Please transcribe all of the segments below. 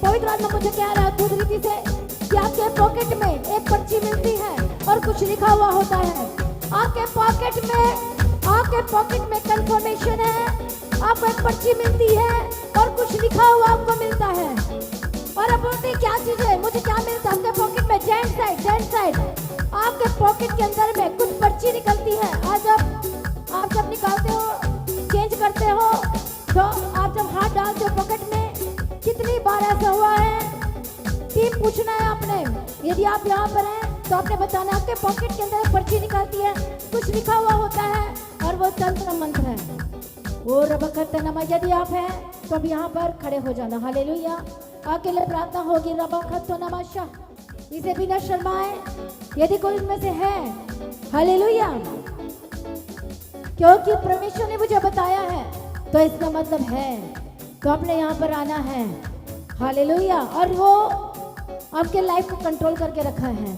पवित्र आत्मा मुझे कह रहा है अद्भुत रीति से कि आपके पॉकेट में एक पर्ची मिलती है और कुछ लिखा हुआ होता है। आपके पॉकेट में कंफर्मेशन है, आपको एक पर्ची मिलती है और कुछ लिखा हुआ आपको मिलता है। और अब बोलते क्या चीज है, मुझे क्या मिलता है? आपके पॉकेट में जेंट साइड आपके पॉकेट के अंदर में कुछ पर्ची निकलती है। आज आप जब निकालते हो, चेंज करते हो, तो आप जब हाथ डालते हो पॉकेट में, कितनी बार ऐसा हुआ है? टीम पूछना है आपने, यदि आप यहाँ पर हैं तो आपने बताना आपके पॉकेट के अंदर एक पर्ची निकलती है, कुछ लिखा हुआ होता है और वो तंत्र मंत्र है। वो रबकत नमा, यदि आप हैं तो अब यहाँ पर खड़े हो जाना। हालेलुया। अकेले प्रार्थना होगी। रबकत नमाशा, इसे बिना शर्माए यदि कोई इनमें से है। हालेलुया। क्योंकि परमेश्वर ने मुझे बताया है तो इसका मतलब है, तो आपने यहाँ पर आना है। हालेलुया। और वो आपके लाइफ को कंट्रोल करके रखा है,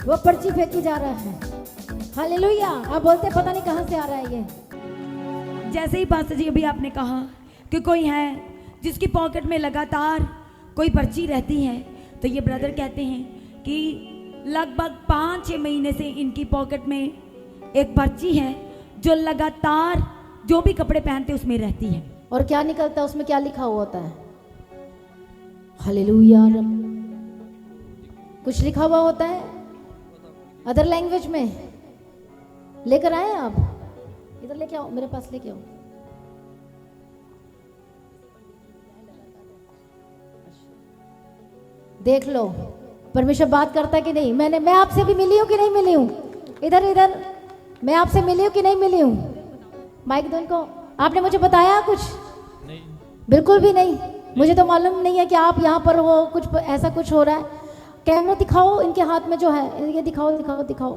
वो पर्ची फेंकी जा रहा है। हालेलुया। आप बोलते पता नहीं कहाँ से आ रहा है ये। जैसे ही पास्टर जी अभी आपने कहा कि कोई है जिसकी पॉकेट में लगातार कोई पर्ची रहती है, तो ये ब्रदर कहते हैं कि लगभग 5-6 महीने से इनकी पॉकेट में एक पर्ची है जो लगातार जो भी कपड़े पहनते उसमें रहती है। और क्या निकलता है उसमें, क्या लिखा हुआ होता है? हालेलुया। कुछ लिखा हुआ होता है अदर लैंग्वेज में। लेकर आए आप, इधर लेके आओ, मेरे पास लेके आओ। देख लो परमेश्वर बात करता है कि नहीं। मैं आपसे भी मिली हूं कि नहीं मिली हूं? इधर मैं आपसे मिली हूं कि नहीं मिली हूं? माइक दो इनको। आपने मुझे बताया कुछ? नहीं, बिल्कुल भी नहीं। मुझे तो मालूम नहीं है कि आप यहाँ पर हो, कुछ ऐसा कुछ हो रहा है। कैमरा दिखाओ इनके हाथ में जो है, ये दिखाओ।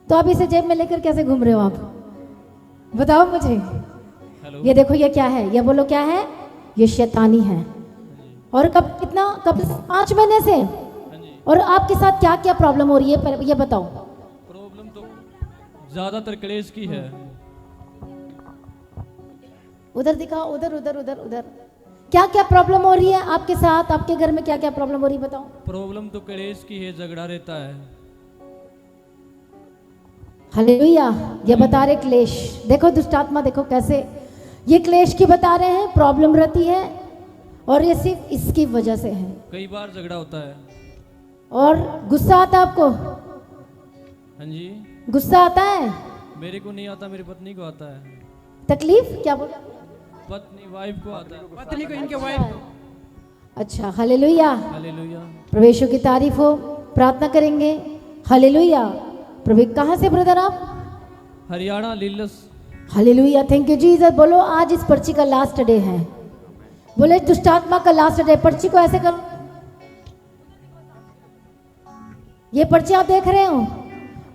तो आप इसे जेब में लेकर कैसे घूम रहे हो आप? बताओ मुझे। हेलो। ये देखो, ये क्या है? ये बोलो क्या है? ये शैतानी है। और कब 5 महीने से? हाँ जी। और आपके साथ क्या क्या प्रॉब्लम हो रही है ये बताओ। प्रॉब्लम तो ज्यादातर क्लेश की है। उधर दिखाओ, उधर। क्या क्या प्रॉब्लम हो रही है आपके साथ? आपके घर में क्या क्या प्रॉब्लम हो रही है बताओ। प्रॉब्लम तो क्लेश की है, झगड़ा रहता है। हालेलुया। ये बता रहे क्लेश। देखो दुष्ट आत्मा, देखो कैसे ये क्लेश की बता रहे हैं, प्रॉब्लम रहती है और ये सिर्फ इसकी वजह से है। कई बार झगड़ा होता है। और गुस्सा आता है आपको? हाँ जी। गुस्सा आता है? मेरे को नहीं आता, मेरी पत्नी को आता है। तकलीफ क्या बोला? पत्नी वाइफ को आता है। पत्नी को, इनके वाइफ। अच्छा। हालेलुया। हालेलुया। प्रभु की तारीफ हो। प्रार्थना करेंगे। हालेलुया। प्रभु कहाँ से ब्रदर आप? हरियाणा लीलस। हालेलुया। Thank you Jesus. बोलो आज इस पर्ची का लास्ट डे है। बोले दुष्ट आत्मा का लास्ट डे। पर्ची को ऐसे करो। ये पर्ची आप देख रहे हो,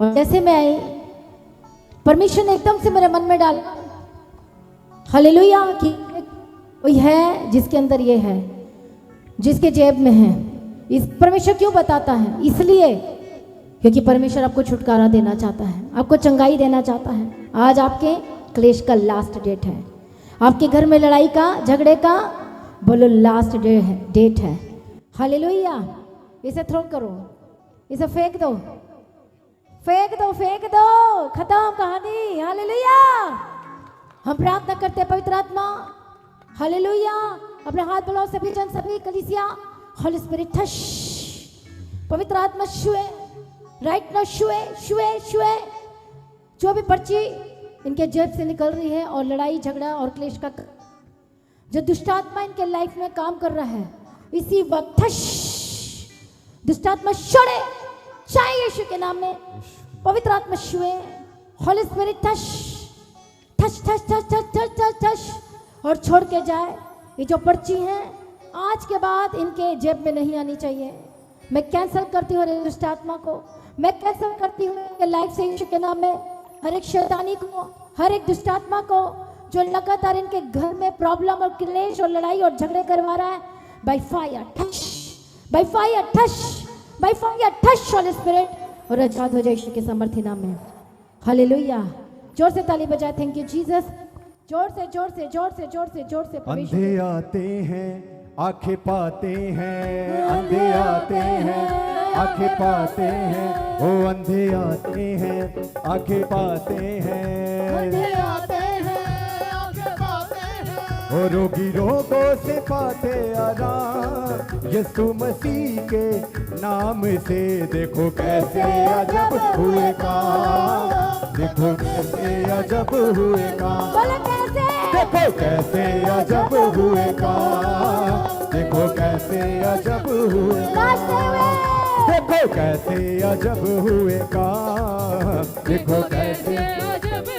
और जैसे मैं आई परमिशन एकदम से मेरे मन में डाल। हालेलुया। कि कोई है जिसके अंदर ये है, जिसके जेब में है। इस परमेश्वर क्यों बताता है? इसलिए क्योंकि परमेश्वर आपको छुटकारा देना चाहता है, आपको चंगाई देना चाहता है। आज आपके क्लेश का लास्ट डेट है। आपके घर में लड़ाई का, झगड़े का, बोलो लास्ट डेट है। हालेलुया। इसे थ्रो करो, इसे फेंक दो। खत्म कहानी। हालेलुया। हम प्रार्थना करते हैं पवित्र आत्मा। हालेलुया। अपने हाथ बढ़ाओ सभी जन, सभी कलीसिया। Holi spirit touch. पवित्र आत्मा छुए राइट नाउ, छुए। जो भी पर्ची इनके जेब से निकल रही है और लड़ाई झगड़ा और क्लेश का जो दुष्ट आत्मा इनके लाइफ में काम कर रहा है, इसी वक्त दुष्ट आत्मा छोड़े चाहे यीशु के नाम में। पवित्र आत्मा छुए। होली स्पिरिट टच और छोड़ के जाए। ये जो पर्ची है आज के बाद इनके जेब में नहीं आनी चाहिए। मैं कैंसिल करती हूँ दुष्ट आत्मा को, मैं कैंसिल करती हूँ इनके लाइफ से यीशु के नाम में। हर एक शैतानी को, हर एक दुष्ट आत्मा को जो लगातार इनके घर में प्रॉब्लम और क्लेश और लड़ाई और झगड़े करवा रहा है, by fire touch Holi spirit, और आजाद हो जाए यीशु के सामर्थ्य नाम में। हालेलुया। जोर से ताली बजाए। Thank you Jesus. जोर से अंधे आते हैं आंखें पाते हैं अंधे आते हैं, आंखें पाते हैं वो अंधे आते हैं, आंखें पाते हैं अंधे आते हैं, आंखें पाते हैं। और रोगी रोगों से पाते आराम यीशु मसीह के नाम से। देखो कैसे अजब हुए काम, देखो कैसे अजब हुए काम, बोलो कैसे? देखो कैसे अजब हुए काम, देखो कैसे अजब हुए नाचते हुए देखो कैसे अजब हुए काम, देखो कैसे अजब